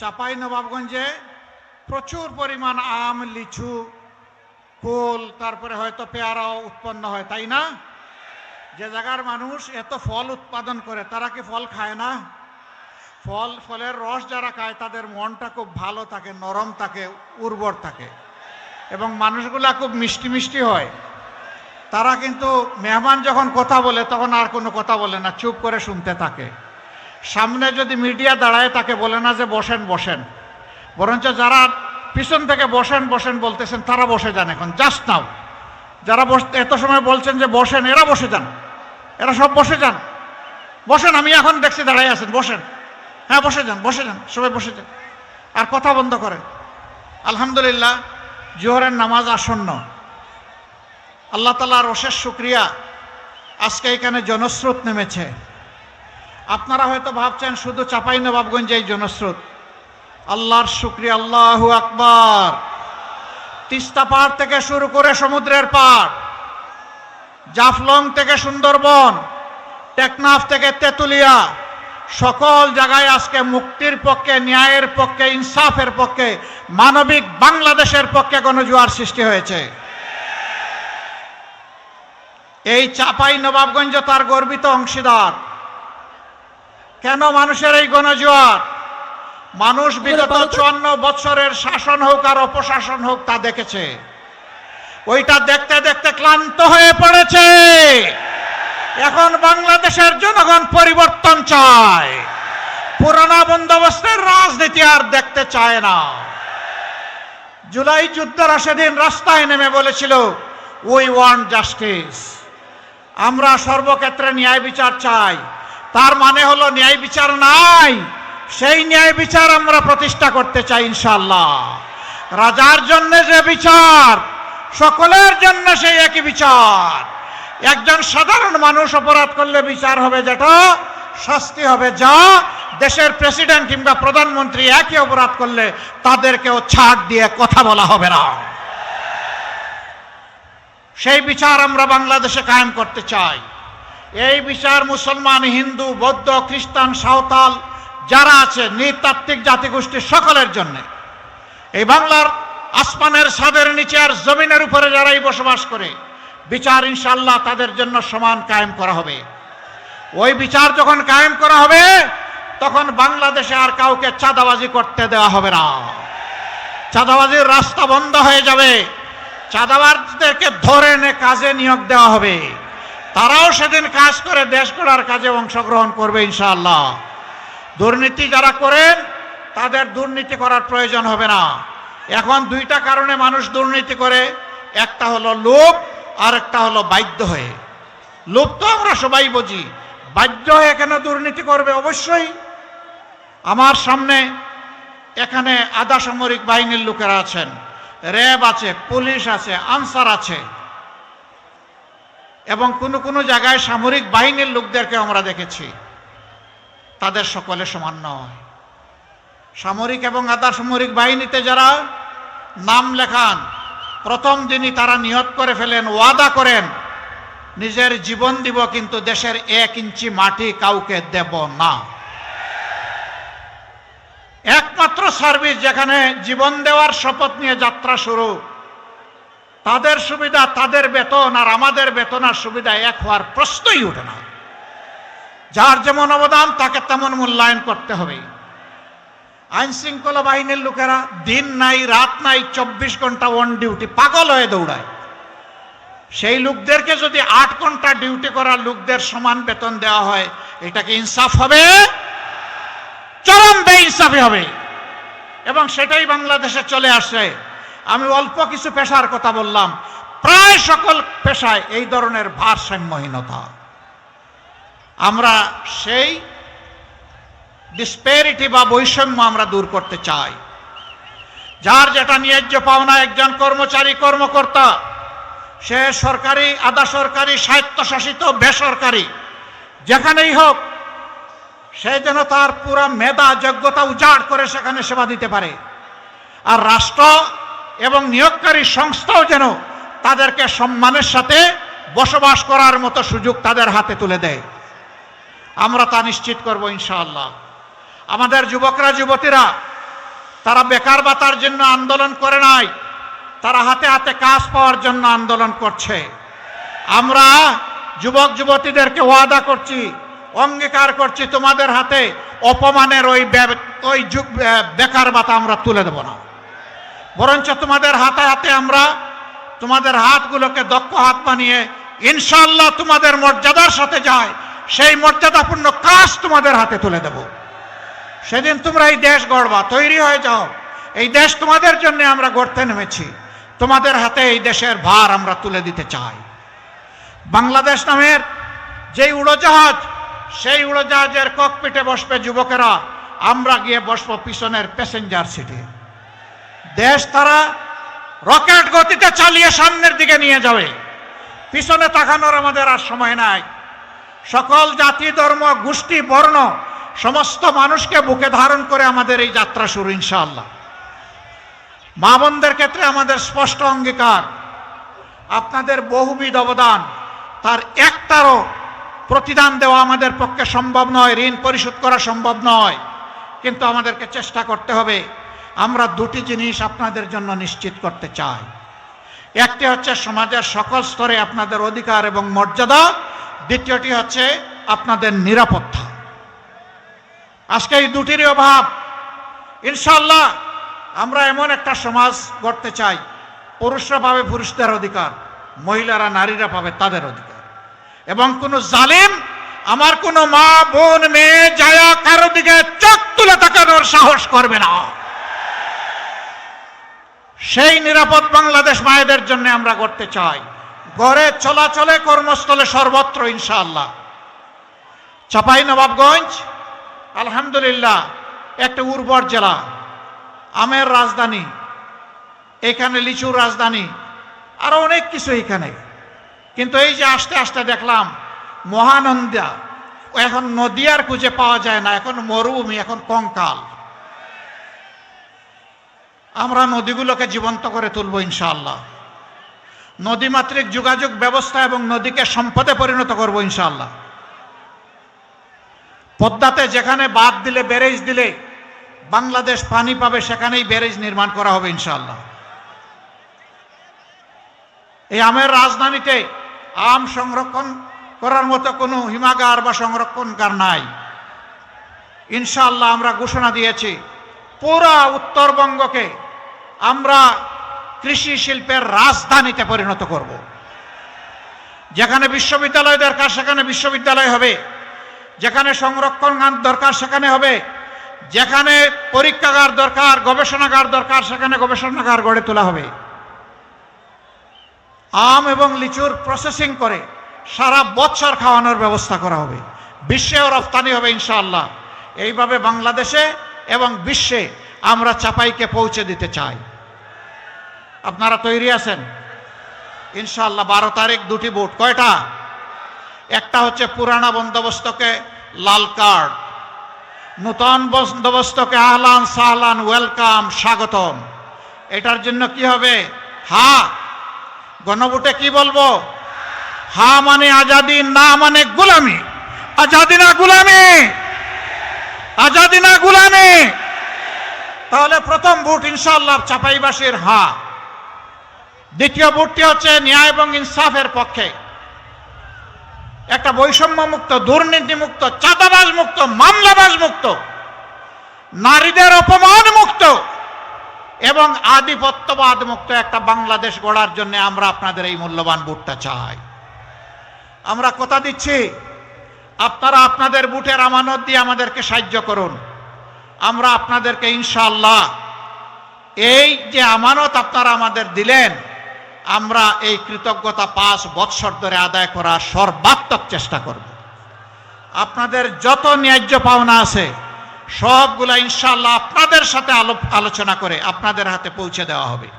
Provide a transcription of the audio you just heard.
চাঁপাইনবাবগঞ্জে প্রচুর পরিমাণ আম, লিচু, কুল, তারপরে হয়তো পেয়ারাও উৎপন্ন হয়, তাই না? যে জায়গার মানুষ এত ফল উৎপাদন করে তারা কি ফল খায় না? ফলের রস যারা খায় তাদের মনটা খুব ভালো থাকে, নরম থাকে, উর্বর থাকে, এবং মানুষগুলা খুব মিষ্টি মিষ্টি হয়। তারা কিন্তু মেহমান যখন কথা বলে তখন আর কোনো কথা বলে না, চুপ করে শুনতে থাকে। সামনে যদি মিডিয়া দাঁড়ায় তাকে বলে না যে বসেন বসেন, বরঞ্চ যারা পিছন থেকে বসেন বসেন বলতেছেন তারা বসে যান, এখন জাস্ট নাও। যারা এত সময় বলছেন যে বসেন, এরা বসে যান, এরা সব বসে যান, বসেন, আমি এখন দেখছি দাঁড়াই আছেন, বসেন, হ্যাঁ বসে যান, বসে যান, সবাই বসে যান, আর কথা বন্ধ করেন। আলহামদুলিল্লাহ, জোহরের নামাজ আসন্ন। আল্লাহ তাআলার অশেষ শুকরিয়া, আজকে এখানে জনস্রোত নেমেছে। আপনারা হয়তো ভাবছেন শুধু চাঁপাইনবাবগঞ্জে এই জনস্রোত। আল্লাহর শুকরিয়া, আল্লাহু আকবার। তিস্তা পাড় থেকে শুরু করে সমুদ্রের পাড়, জাফলং থেকে সুন্দরবন, টেকনাফ থেকে তেতুলিয়া, সকল জায়গায় আজকে মুক্তির পক্ষে, ন্যায়ের পক্ষে, ইনসাফের পক্ষে, মানবিক বাংলাদেশের পক্ষে গণজোয়ার সৃষ্টি হয়েছে। এই চাঁপাইনবাবগঞ্জ তার গর্বিত অংশীদার। কেন মানুষের এই গণজোয়ার? মানুষ বিগত 54 বছরের শাসন হোক আর অপশাসন হোক তা দেখেছে। ওইটা দেখতে দেখতে ক্লান্ত হয়ে পড়েছে। এখন বাংলাদেশের জনগণ পরিবর্তন চায়, পুরানা বন্দোবস্তের রাজনীতি আর দেখতে চায় না। জুলাই যোদ্ধারা সেদিন রাস্তায় নেমে বলেছিল, উই ওয়ান্ট জাস্টিস, আমরা সর্বক্ষেত্রে ন্যায় বিচার চাই। তার মানে হলো ন্যায় বিচার নাই, সেই ন্যায় বিচার আমরা প্রতিষ্ঠা করতে চাই ইনশাআল্লাহ। রাজার জন্য যে বিচার, সকলের জন্য সেই একই বিচার। একজন সাধারণ মানুষ অপরাধ করলে বিচার হবে যেটা, শাস্তি হবে যা। দেশের প্রেসিডেন্ট কিংবা প্রধানমন্ত্রী একই অপরাধ করলে তাদেরকেও ছাড় দিয়ে কথা বলা হবে না। সেই বিচার আমরা বাংলাদেশে কায়েম করতে চাই। এই বিচার মুসলমান, হিন্দু, বৌদ্ধ, খ্রিস্টান, সাঁওতাল যারা আছে, নৃতাত্ত্বিক জাতিগোষ্ঠীর সকলের জন্য। এই বাংলার আসমানের ছাদের নিচে আর জমিনের উপরে যারাই বসবাস করে, বিচার ইনশাআল্লাহ তাদের জন্য সমান কায়েম করা হবে। ওই বিচার যখন কায়েম করা হবে তখন বাংলাদেশে আর কাউকে চাঁদাবাজি করতে দেওয়া হবে না। চাঁদাবাজির রাস্তা বন্ধ হয়ে যাবে। চাঁদাবাজদেরকে ধরে এনে কাজে নিয়োগ দেওয়া হবে। তারাও সেদিন কাজ করে দেশ গড়ার কাজে অংশগ্রহণ করবে ইনশাআল্লাহ। দুর্নীতি যারা করেন তাদের দুর্নীতি করার প্রয়োজন হবে না। এখন দুইটা কারণে মানুষ দুর্নীতি করে, একটা হলো লোভ আর একটা হলো বাধ্য হয়ে। লোভ তো আমরা সবাই বুঝি, বাধ্য হয়ে কেন দুর্নীতি করবে? অবশ্যই আমার সামনে এখানে আধা সামরিক বাহিনীর লোকেরা আছেন, র্যাব আছে, পুলিশ আছে, আনসার আছে, এবং কোনো কোনো জায়গায় সামরিক বাহিনীর লোকদেরকে আমরা দেখেছি। তাদের সকলে সমান নয়। সামরিক এবং আধা সামরিক বাহিনীতে যারা নাম লেখান, প্রথম দিনই তারা নিয়ত করে ফেলেন, ওয়াদা করেন, নিজের জীবন দিব কিন্তু দেশের 1 ইঞ্চি মাটি কাউকে দেব না। একমাত্র সার্ভিস যেখানে জীবন দেওয়ার শপথ নিয়ে যাত্রা শুরু, তাদের সুবিধা, তাদের বেতন আর আমাদের বেতন আর সুবিধা এক হওয়ার প্রশ্নই ওঠে না। যার যেমন অবদান তাকে তেমন মূল্যায়ন করতে হবে। আইন শৃঙ্খলা বাহিনীর লোকেরা দিন নাই রাত নাই 24 ঘন্টা অন ডিউটি, পাগল হয়ে দৌড়ায়। সেই লোকদেরকে যদি 8 ঘন্টা ডিউটি করা লোকদের সমান বেতন দেওয়া হয়, এটা কি ইনসাফ হবে? চরম বেইনসাফি হবে। এবং সেটাই বাংলাদেশে চলে আসছে। আমি অল্প কিছু পেশার কথা বললাম, প্রায় সকল পেশায় এই ধরনের ভারসাম্যহীনতা। আমরা সেই ডিসপ্যারিটি বা বৈষম্য আমরা দূর করতে চাই। যার যেটা ন্যায্য পাওনা, একজন কর্মচারী, কর্মকর্তা, সে সরকারি, আধা সরকারি, স্বায়ত্তশাসিত, বেসরকারি, যেখানেই হোক, সে যেন তার পুরা মেধা যোগ্যতা উজাড় করে সেখানে সেবা দিতে পারে। আর রাষ্ট্র এবং নিয়োগকারী সংস্থাও যেন তাদেরকে সম্মানের সাথে বসবাস করার মতো সুযোগ তাদের হাতে তুলে দেয়। আমরা তা নিশ্চিত করব ইনশাআল্লাহ। আমাদের যুবকরা, যুবতীরা তারা বেকার ভাতার জন্য আন্দোলন করে নাই, তারা হাতে হাতে কাজ পাওয়ার জন্য আন্দোলন করছে। আমরা যুবক যুবতীদেরকে ওয়াদা করছি, অঙ্গীকার করছি, তোমাদের হাতে অপমানের ওই বেকার ভাতা আমরা তুলে দেব না, বরঞ্চ তোমাদের হাতে হাতে আমরা তোমাদের হাতগুলোকে দক্ষ হাত বানিয়ে ইনশাআল্লাহ তোমাদের মর্যাদার সাথে যায় সেই মর্যাদাপূর্ণ কাজ তোমাদের হাতে তুলে দেব। সেদিন তোমরা এই দেশ গড়বা, তৈরি হয়ে যাও। এই দেশ তোমাদের জন্য আমরা গড়তে নেমেছি, তোমাদের হাতে এই দেশের ভার আমরা তুলে দিতে চাই। বাংলাদেশ নামের যেই উড়োজাহাজ, সেই উড়োজাহাজের ককপিটে বসবে যুবকেরা, আমরা গিয়ে বসবো পিছনের প্যাসেঞ্জার সিটে। দেশ তারা রকেট গতিতে চালিয়ে সামনের দিকে নিয়ে যাবে, পিছনে তাকানোর আমাদের আর সময় নাই। সকল জাতি, ধর্ম, গোষ্ঠী, বর্ণ সমস্ত মানুষকে বুকে ধারণ করে আমাদের এই যাত্রা শুরু ইনশাআল্লাহ। মা বোনদের ক্ষেত্রে আমাদের স্পষ্ট অঙ্গীকার, আপনাদের বহুবিধ অবদান, তার একটারও প্রতিদান দেওয়া আমাদের পক্ষে সম্ভব নয়, ঋণ পরিশোধ করা সম্ভব নয়, কিন্তু আমাদেরকে চেষ্টা করতে হবে। আমরা দুটি জিনিস আপনাদের জন্য নিশ্চিত করতে চাই। একটি হচ্ছে সমাজের সকল স্তরে আপনাদের অধিকার এবং মর্যাদা, দ্বিতীয়টি হচ্ছে আপনাদের নিরাপত্তা। আজকে এই দুটিরই অভাব। ইনশাআল্লাহ আমরা এমন একটা সমাজ গড়তে চাই, পুরুষরা পাবে পুরুষদের অধিকার, মহিলারা নারীরা পাবে তাদের অধিকার, এবং কোনো জালিম আমার কোনো মা বোন মেয়ে জায়া কারো দিকে চোখ তুলে তাকানোর সাহস করবে না। সেই নিরাপদ বাংলাদেশ মায়েদের জন্য আমরা গড়তে চাই, ঘরে চলাচলে, কর্মস্থলে, সর্বত্র ইনশাআল্লাহ। চাঁপাইনবাবগঞ্জ আলহামদুলিল্লাহ একটা উর্বর জেলা, আমের রাজধানী, এখানে লিচুর রাজধানী, আরো অনেক কিছু এখানে। কিন্তু এই যে আস্তে আস্তে দেখলাম মহানন্দা, এখন নদী আর খুঁজে পাওয়া যায় না, এখন মরুভূমি, এখন কঙ্কাল। আমরা নদীগুলোকে জীবন্ত করে তুলব ইনশাআল্লাহ। নদীমাতৃক যোগাযোগ ব্যবস্থা এবং নদীকে সম্পদে পরিণত করব ইনশাআল্লাহ। পদ্মাতে যেখানে বাঁধ দিলে, ব্যারেজ দিলে বাংলাদেশ পানি পাবে, সেখানেই ব্যারেজ নির্মাণ করা হবে ইনশাআল্লাহ। এই আমের রাজধানীতে আম সংরক্ষণ করার মতো কোনো হিমাগার বা সংরক্ষণগার নাই। ইনশাআল্লাহ আমরা ঘোষণা দিয়েছি, পুরা উত্তরবঙ্গকে আমরা কৃষি শিল্পের রাজধানীতে পরিণত করব। যেখানে বিশ্ববিদ্যালয় দরকার সেখানে বিশ্ববিদ্যালয় হবে, যেখানে সংরক্ষণ দরকার সেখানে হবে, যেখানে পরীক্ষাগার দরকার, গবেষণাগার দরকার সেখানে গবেষণাগার গড়ে তোলা হবে। আম এবং লিচুর প্রসেসিং করে সারা বছর খাওয়ানোর ব্যবস্থা করা হবে, বিশ্বেও রপ্তানি হবে ইনশাআল্লাহ। এইভাবে বাংলাদেশে এবং বিশ্বে আমরা চাপাইকে পৌঁছে দিতে চাই। আপনারা তৈরি আছেন ইনশাআল্লাহ? 12 তারিখ দুটি ভোট। কয়টা? একটা হচ্ছে পুরানা বন্দোবস্তকে লাল কার্ড, নূতন বন্দোবস্তকে আহলান সাহলান, ওয়েলকাম, স্বাগতম। এটার জন্য কি হবে? হা। গণভোটে কি বলবো? হা মানে আজাদি, না মানে গোলামি। আজাদি না গোলামি, আজাদি না গোলামি। তাহলে প্রথম ভোট ইনশাআল্লাহ চাপাইবাসীর হা। দ্বিতীয় ভোটটি হচ্ছে ন্যায় এবং ইনসাফের পক্ষে, একটা বৈষম্য মুক্ত, দুর্নীতি মুক্ত, চাঁদাবাজ মুক্ত, মামলাবাজ মুক্ত, নারীদের অপমান মুক্ত এবং আধিপত্যবাদ মুক্ত একটা বাংলাদেশ গড়ার জন্য আমরা আপনাদের এই মূল্যবান ভোটটা চাই। আমরা কথা দিচ্ছি, আপনারা আপনাদের ভোটের আমানত দিয়ে আমাদেরকে সাহায্য করুন। আমরা আপনাদেরকে ইনশাআল্লাহ এই যে আমানত আপনারা আমাদের দিলেন, আমরা এই কৃতজ্ঞতা 5 বৎসর ধরে আদায় করার সর্বাত্মক চেষ্টা করব। আপনাদের যত ন্যায্য পাওনা আছে সবগুলা ইনশাআল্লাহ আপনাদের সাথে আলোচনা করে আপনাদের হাতে পৌঁছে দেওয়া হবে।